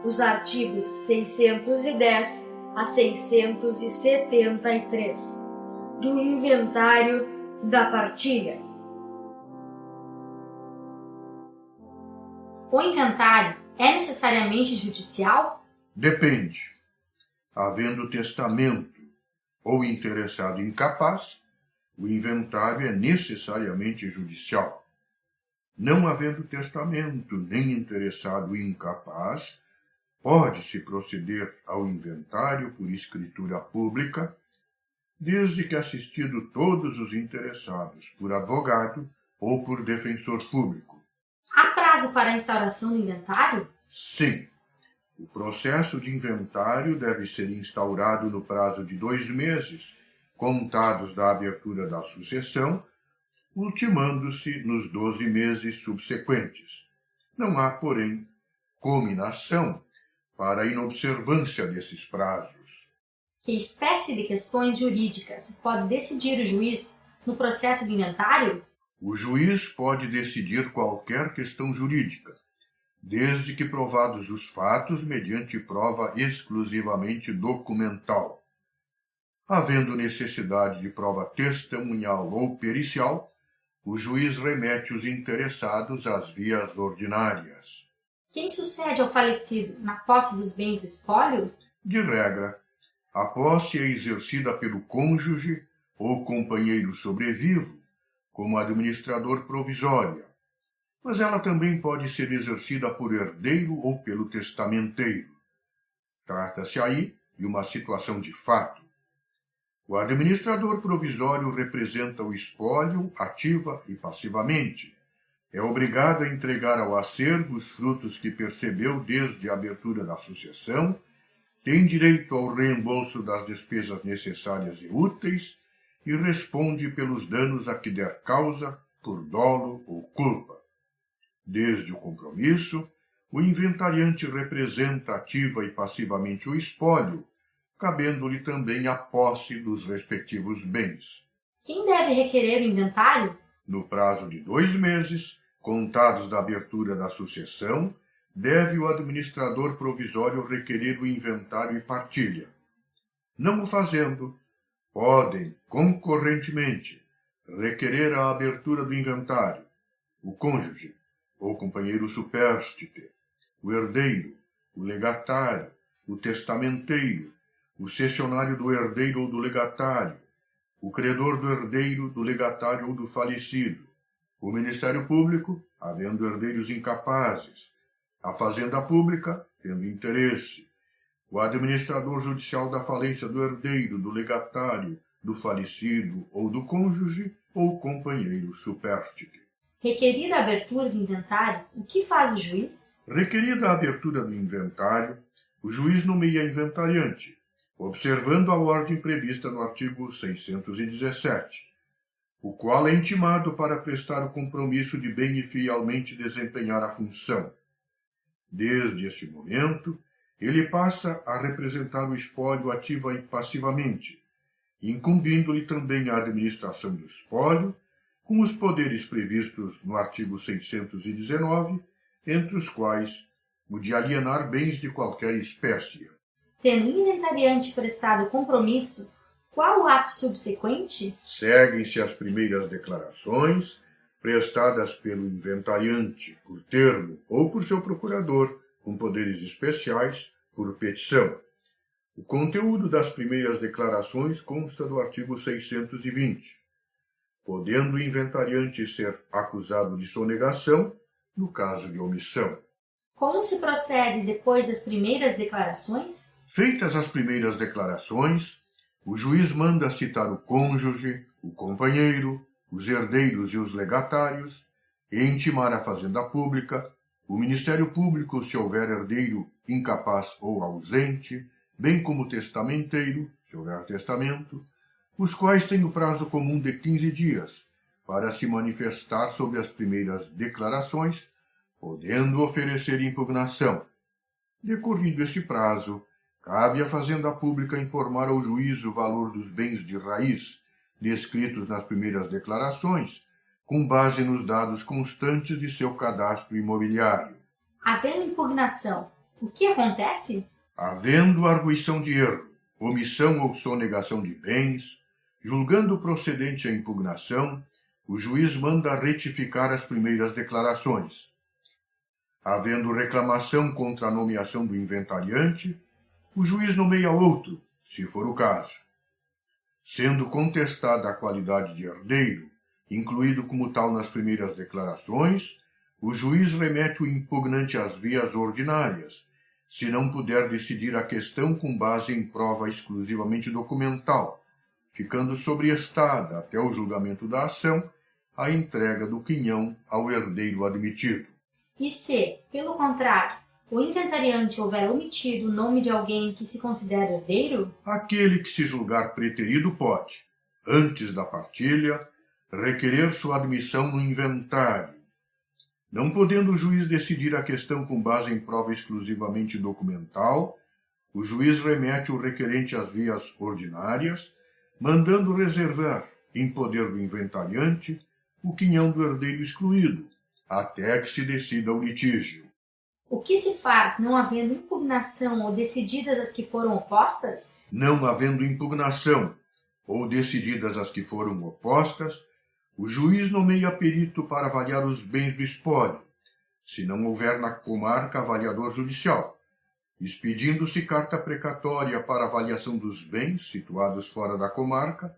os artigos 610 a 673 do Inventário da Partilha. O inventário é necessariamente judicial? Depende. Havendo testamento ou interessado incapaz, o inventário é necessariamente judicial. Não havendo testamento nem interessado incapaz, pode-se proceder ao inventário por escritura pública, desde que assistido todos os interessados por advogado ou por defensor público. Há prazo para a instauração do inventário? Sim. O processo de inventário deve ser instaurado no prazo de 2 meses, contados da abertura da sucessão, ultimando-se nos 12 meses subsequentes. Não há, porém, cominação para a inobservância desses prazos. Que espécie de questões jurídicas pode decidir o juiz no processo de inventário? O juiz pode decidir qualquer questão jurídica, desde que provados os fatos mediante prova exclusivamente documental. Havendo necessidade de prova testemunhal ou pericial, o juiz remete os interessados às vias ordinárias. Quem sucede ao falecido na posse dos bens do espólio? De regra, a posse é exercida pelo cônjuge ou companheiro sobrevivo, como administrador provisório, mas ela também pode ser exercida por herdeiro ou pelo testamenteiro. Trata-se aí de uma situação de fato. O administrador provisório representa o espólio ativa e passivamente. É obrigado a entregar ao acervo os frutos que percebeu desde a abertura da sucessão, tem direito ao reembolso das despesas necessárias e úteis e responde pelos danos a que der causa por dolo ou culpa. Desde o compromisso, o inventariante representa ativa e passivamente o espólio, cabendo-lhe também a posse dos respectivos bens. Quem deve requerer o inventário? No prazo de 2 meses, contados da abertura da sucessão, deve o administrador provisório requerer o inventário e partilha. Não o fazendo, podem, concorrentemente, requerer a abertura do inventário o cônjuge ou companheiro supérstite, o herdeiro, o legatário, o testamenteiro, o cessionário do herdeiro ou do legatário, o credor do herdeiro, do legatário ou do falecido, o Ministério Público, havendo herdeiros incapazes, a Fazenda Pública, tendo interesse, o administrador judicial da falência do herdeiro, do legatário, do falecido ou do cônjuge ou companheiro supérstite. Requerida a abertura do inventário, o que faz o juiz? Requerida a abertura do inventário, o juiz nomeia inventariante, observando a ordem prevista no artigo 617, o qual é intimado para prestar o compromisso de bem e fielmente desempenhar a função. Desde esse momento, ele passa a representar o espólio ativa e passivamente, incumbindo-lhe também a administração do espólio, com os poderes previstos no artigo 619, entre os quais o de alienar bens de qualquer espécie. Tendo o inventariante prestado o compromisso, qual o ato subsequente? Seguem-se as primeiras declarações, prestadas pelo inventariante por termo ou por seu procurador, com poderes especiais, por petição. O conteúdo das primeiras declarações consta do artigo 620, podendo o inventariante ser acusado de sonegação no caso de omissão. Como se procede depois das primeiras declarações? Feitas as primeiras declarações, o juiz manda citar o cônjuge, o companheiro, os herdeiros e os legatários, e intimar a Fazenda Pública, o Ministério Público se houver herdeiro incapaz ou ausente, bem como o testamenteiro, se houver testamento, os quais têm o prazo comum de 15 dias para se manifestar sobre as primeiras declarações, podendo oferecer impugnação. Decorrido esse prazo, cabe à Fazenda Pública informar ao juiz o valor dos bens de raiz descritos nas primeiras declarações, com base nos dados constantes de seu cadastro imobiliário. Havendo impugnação, O que acontece? Havendo arguição de erro, omissão ou sonegação de bens, julgando procedente a impugnação, o juiz manda retificar as primeiras declarações. Havendo reclamação contra a nomeação do inventariante, o juiz nomeia outro, se for o caso. Sendo contestada a qualidade de herdeiro, incluído como tal nas primeiras declarações, o juiz remete o impugnante às vias ordinárias, se não puder decidir a questão com base em prova exclusivamente documental, ficando sobreestada até o julgamento da ação a entrega do quinhão ao herdeiro admitido. E se, pelo contrário, o inventariante houver omitido o nome de alguém que se considera herdeiro? Aquele que se julgar preterido pode, antes da partilha, requerer sua admissão no inventário. Não podendo o juiz decidir a questão com base em prova exclusivamente documental, o juiz remete o requerente às vias ordinárias, mandando reservar, em poder do inventariante, o quinhão do herdeiro excluído, até que se decida o litígio. O que se faz não havendo impugnação ou decididas as que foram opostas? Não havendo impugnação ou decididas as que foram opostas, o juiz nomeia perito para avaliar os bens do espólio, se não houver na comarca avaliador judicial, expedindo-se carta precatória para avaliação dos bens situados fora da comarca,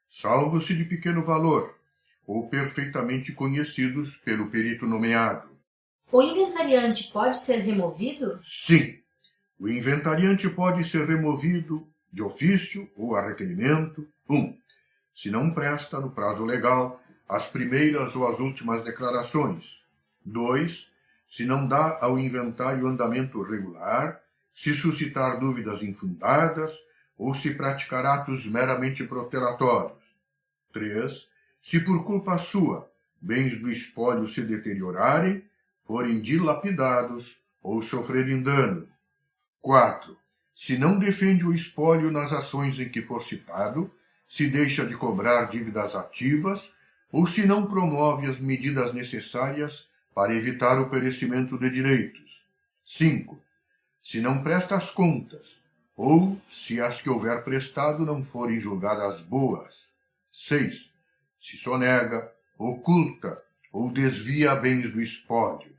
salvo-se de pequeno valor, ou perfeitamente conhecidos pelo perito nomeado. O inventariante pode ser removido? Sim, o inventariante pode ser removido de ofício ou a requerimento, 1. Se não presta no prazo legal as primeiras ou as últimas declarações. 2. Se não dá ao inventário andamento regular, se suscitar dúvidas infundadas ou se praticar atos meramente protelatórios. 3. Se por culpa sua bens do espólio se deteriorarem, forem dilapidados ou sofrerem dano. 4. Se não defende o espólio nas ações em que for citado, se deixa de cobrar dívidas ativas ou se não promove as medidas necessárias para evitar o perecimento de direitos. 5. Se não presta as contas, ou se as que houver prestado não forem julgadas boas. 6. Se sonega, oculta ou desvia bens do espólio.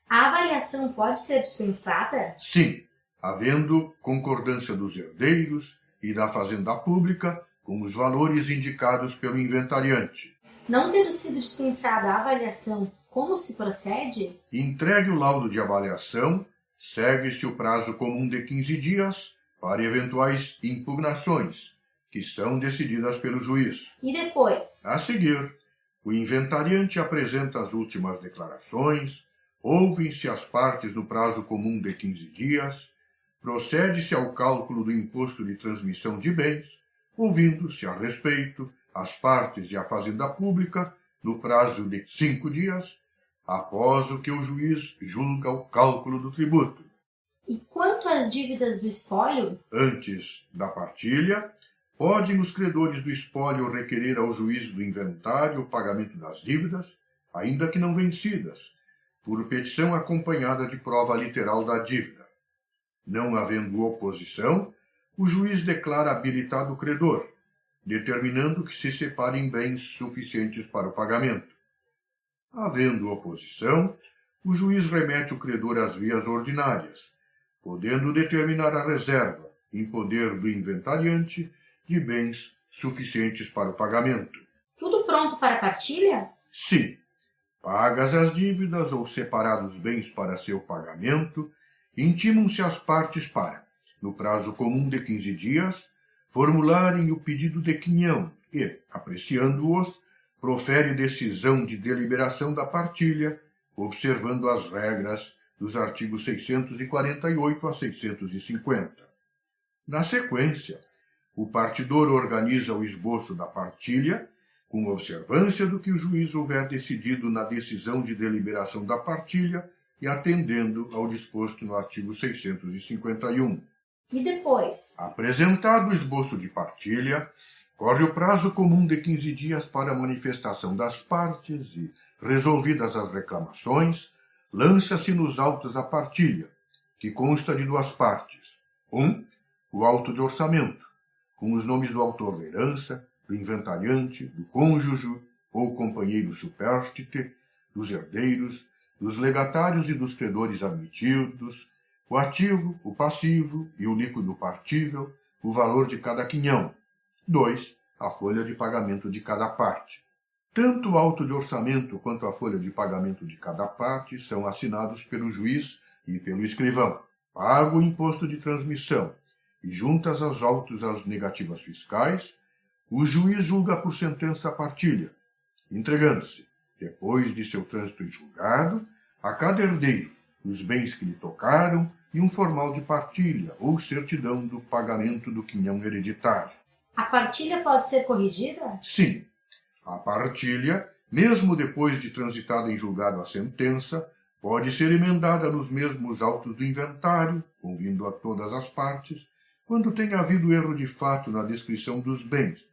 A avaliação pode ser dispensada? Sim, havendo concordância dos herdeiros e da fazenda pública com os valores indicados pelo inventariante. Não tendo sido dispensada a avaliação, como se procede? Entregue o laudo de avaliação, segue-se o prazo comum de 15 dias para eventuais impugnações, que são decididas pelo juiz. E depois? A seguir, o inventariante apresenta as últimas declarações, ouvem-se as partes no prazo comum de 15 dias, procede-se ao cálculo do imposto de transmissão de bens, ouvindo-se a respeito as partes e a fazenda pública no prazo de 5 dias, após o que o juiz julga o cálculo do tributo. E quanto às dívidas do espólio? Antes da partilha, podem os credores do espólio requerer ao juiz do inventário o pagamento das dívidas, ainda que não vencidas, por petição acompanhada de prova literal da dívida. Não havendo oposição, o juiz declara habilitado o credor, determinando que se separem bens suficientes para o pagamento. Havendo oposição, o juiz remete o credor às vias ordinárias, podendo determinar a reserva, em poder do inventariante, de bens suficientes para o pagamento. Tudo pronto para a partilha? Sim, pagas as dívidas ou separados bens para seu pagamento, intimam-se as partes para, no prazo comum de 15 dias, formularem o pedido de quinhão e, apreciando-os, profere decisão de deliberação da partilha, observando as regras dos artigos 648 a 650. Na sequência, o partidor organiza o esboço da partilha, com observância do que o juiz houver decidido na decisão de deliberação da partilha e atendendo ao disposto no artigo 651. E depois? Apresentado o esboço de partilha, corre o prazo comum de 15 dias para a manifestação das partes e, resolvidas as reclamações, lança-se nos autos a partilha, que consta de duas partes. O auto de orçamento, com os nomes do autor da herança, do inventariante, do cônjuge ou companheiro supérstite, dos herdeiros, dos legatários e dos credores admitidos, o ativo, o passivo e o líquido partível, o valor de cada quinhão. 2. A folha de pagamento de cada parte. Tanto o auto de orçamento quanto a folha de pagamento de cada parte são assinados pelo juiz e pelo escrivão. Pago o imposto de transmissão e juntas as autos às negativas fiscais, o juiz julga por sentença a partilha, entregando-se, depois de seu trânsito em julgado, a cada herdeiro os bens que lhe tocaram e um formal de partilha ou certidão do pagamento do quinhão hereditário. A partilha pode ser corrigida? Sim. A partilha, mesmo depois de transitada em julgado a sentença, pode ser emendada nos mesmos autos do inventário, convindo a todas as partes, quando tenha havido erro de fato na descrição dos bens,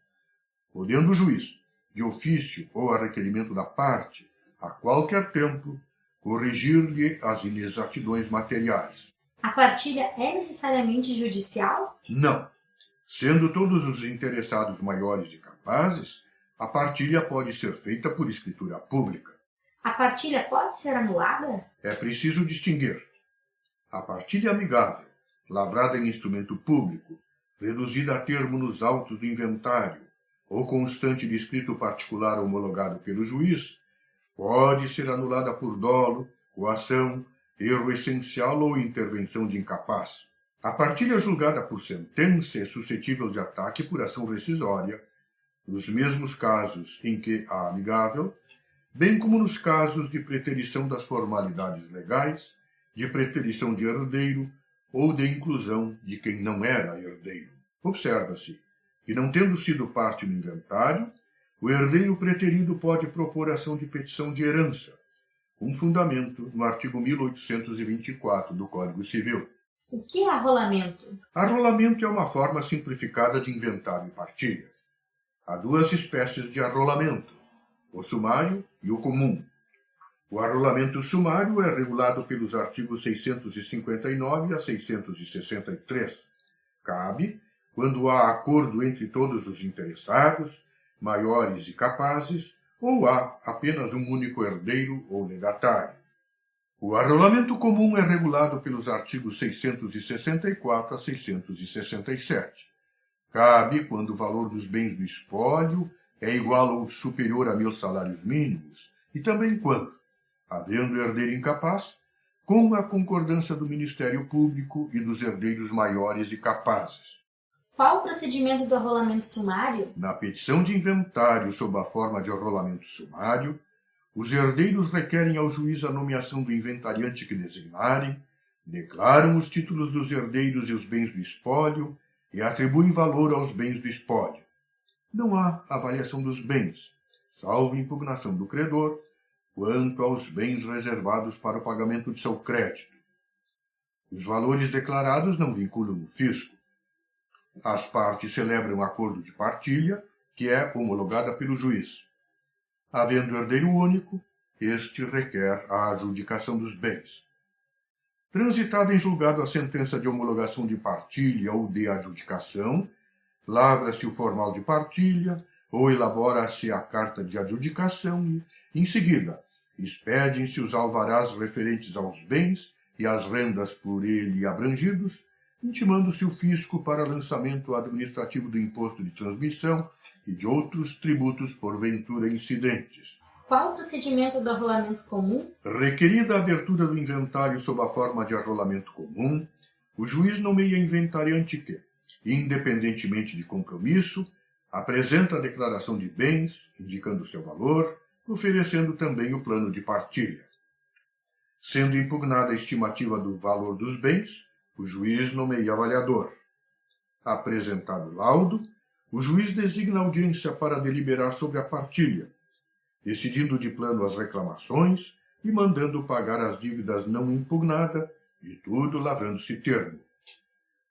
podendo o juiz, de ofício ou a requerimento da parte, a qualquer tempo, corrigir-lhe as inexatidões materiais. A partilha é necessariamente judicial? Não. Sendo todos os interessados maiores e capazes, a partilha pode ser feita por escritura pública. A partilha pode ser anulada? É preciso distinguir a partilha amigável, lavrada em instrumento público, reduzida a termo nos autos do inventário, ou constante de escrito particular homologado pelo juiz, pode ser anulada por dolo, coação, erro essencial ou intervenção de incapaz. A partilha julgada por sentença é suscetível de ataque por ação rescisória, nos mesmos casos em que a amigável, bem como nos casos de preterição das formalidades legais, de preterição de herdeiro ou de inclusão de quem não era herdeiro. Observa-se que, não tendo sido parte no inventário, o herdeiro preterido pode propor ação de petição de herança, com fundamento no artigo 1824 do Código Civil. O que é arrolamento? Arrolamento é uma forma simplificada de inventário e partilha. Há duas espécies de arrolamento, o sumário e o comum. O arrolamento sumário é regulado pelos artigos 659 a 663. Cabe quando há acordo entre todos os interessados, maiores e capazes, ou há apenas um único herdeiro ou legatário. O arrolamento comum é regulado pelos artigos 664 a 667. Cabe quando o valor dos bens do espólio é igual ou superior a 1.000 salários mínimos, e também quando, havendo herdeiro incapaz, com a concordância do Ministério Público e dos herdeiros maiores e capazes. Qual o procedimento do arrolamento sumário? Na petição de inventário sob a forma de arrolamento sumário, os herdeiros requerem ao juiz a nomeação do inventariante que designarem, declaram os títulos dos herdeiros e os bens do espólio e atribuem valor aos bens do espólio. Não há avaliação dos bens, salvo impugnação do credor, quanto aos bens reservados para o pagamento de seu crédito. Os valores declarados não vinculam o fisco. As partes celebram acordo de partilha, que é homologada pelo juiz. Havendo herdeiro único, este requer a adjudicação dos bens. Transitada em julgado a sentença de homologação de partilha ou de adjudicação, lavra-se o formal de partilha ou elabora-se a carta de adjudicação e, em seguida, expedem-se os alvarás referentes aos bens e às rendas por ele abrangidos, intimando-se o fisco para lançamento administrativo do imposto de transmissão e de outros tributos porventura incidentes. Qual o procedimento do arrolamento comum? Requerida a abertura do inventário sob a forma de arrolamento comum, o juiz nomeia inventariante que, independentemente de compromisso, apresenta a declaração de bens, indicando seu valor, oferecendo também o plano de partilha. Sendo impugnada a estimativa do valor dos bens, o juiz nomeia avaliador. Apresentado o laudo, o juiz designa audiência para deliberar sobre a partilha, decidindo de plano as reclamações e mandando pagar as dívidas não impugnadas, de tudo lavrando-se termo.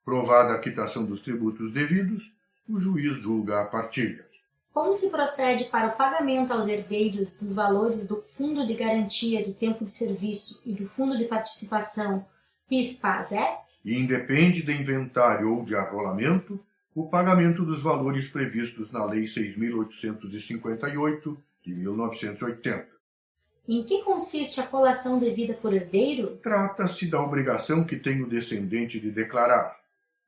Provada a quitação dos tributos devidos, o juiz julga a partilha. Como se procede para o pagamento aos herdeiros dos valores do Fundo de Garantia do Tempo de Serviço e do Fundo de Participação PIS/PASEP, e independe de inventário ou de arrolamento o pagamento dos valores previstos na Lei 6.858, de 1980. Em que consiste a colação devida por herdeiro? Trata-se da obrigação que tem o descendente de declarar,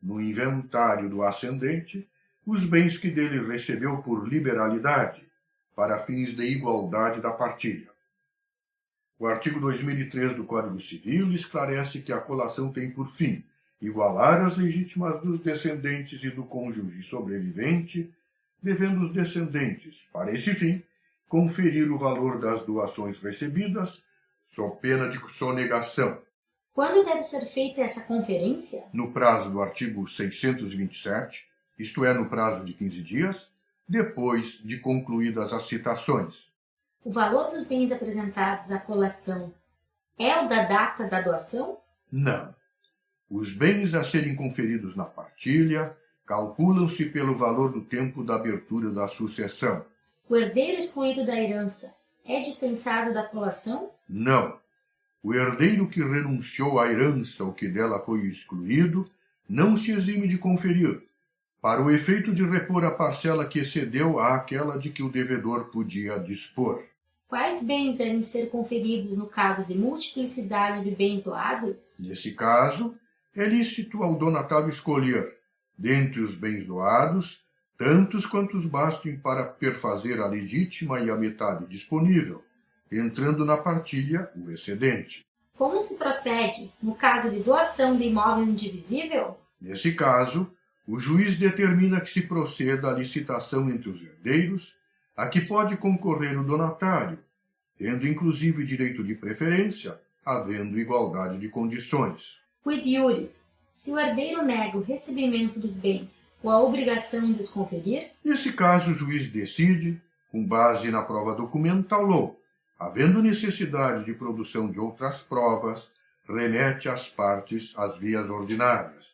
no inventário do ascendente, os bens que dele recebeu por liberalidade, para fins de igualdade da partilha. O artigo 2003 do Código Civil esclarece que a colação tem por fim igualar as legítimas dos descendentes e do cônjuge sobrevivente, devendo os descendentes, para esse fim, conferir o valor das doações recebidas, sob pena de sonegação. Quando deve ser feita essa conferência? No prazo do artigo 627, isto é, no prazo de 15 dias, depois de concluídas as citações. O valor dos bens apresentados à colação é o da data da doação? Não. Os bens a serem conferidos na partilha calculam-se pelo valor do tempo da abertura da sucessão. O herdeiro excluído da herança é dispensado da colação? Não. O herdeiro que renunciou à herança ou que dela foi excluído não se exime de conferir, para o efeito de repor a parcela que excedeu àquela de que o devedor podia dispor. Quais bens devem ser conferidos no caso de multiplicidade de bens doados? Nesse caso, é lícito ao donatário escolher, dentre os bens doados, tantos quantos bastem para perfazer a legítima e a metade disponível, entrando na partilha o excedente. Como se procede no caso de doação de imóvel indivisível? Nesse caso, o juiz determina que se proceda à licitação entre os herdeiros, a que pode concorrer o donatário, tendo inclusive direito de preferência, havendo igualdade de condições. Quid iuris, se o herdeiro nega o recebimento dos bens ou a obrigação de os conferir? Nesse caso, o juiz decide, com base na prova documental ou, havendo necessidade de produção de outras provas, remete às partes às vias ordinárias.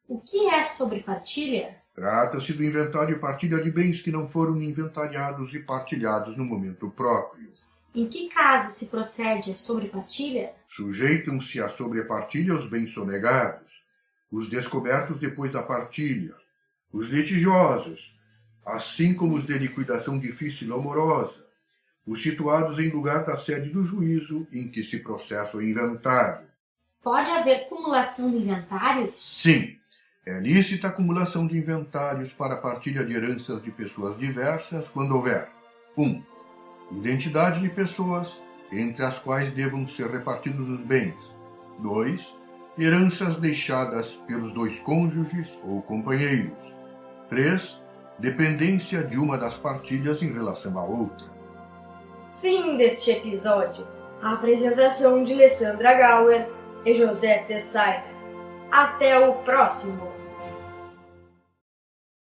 O que é sobrepartilha? Trata-se do inventário e partilha de bens que não foram inventariados e partilhados no momento próprio. Em que caso se procede a sobrepartilha? Sujeitam-se à sobrepartilha os bens sonegados, os descobertos depois da partilha, os litigiosos, assim como os de liquidação difícil ou morosa, os situados em lugar da sede do juízo em que se processa o inventário. Pode haver cumulação de inventários? Sim, é lícita a acumulação de inventários para a partilha de heranças de pessoas diversas quando houver 1. Identidade de pessoas entre as quais devam ser repartidos os bens. 2. Heranças deixadas pelos dois cônjuges ou companheiros. 3. Dependência de uma das partilhas em relação à outra. Fim deste episódio. A apresentação de Alessandra Gauer e José Tessainer. Até o próximo!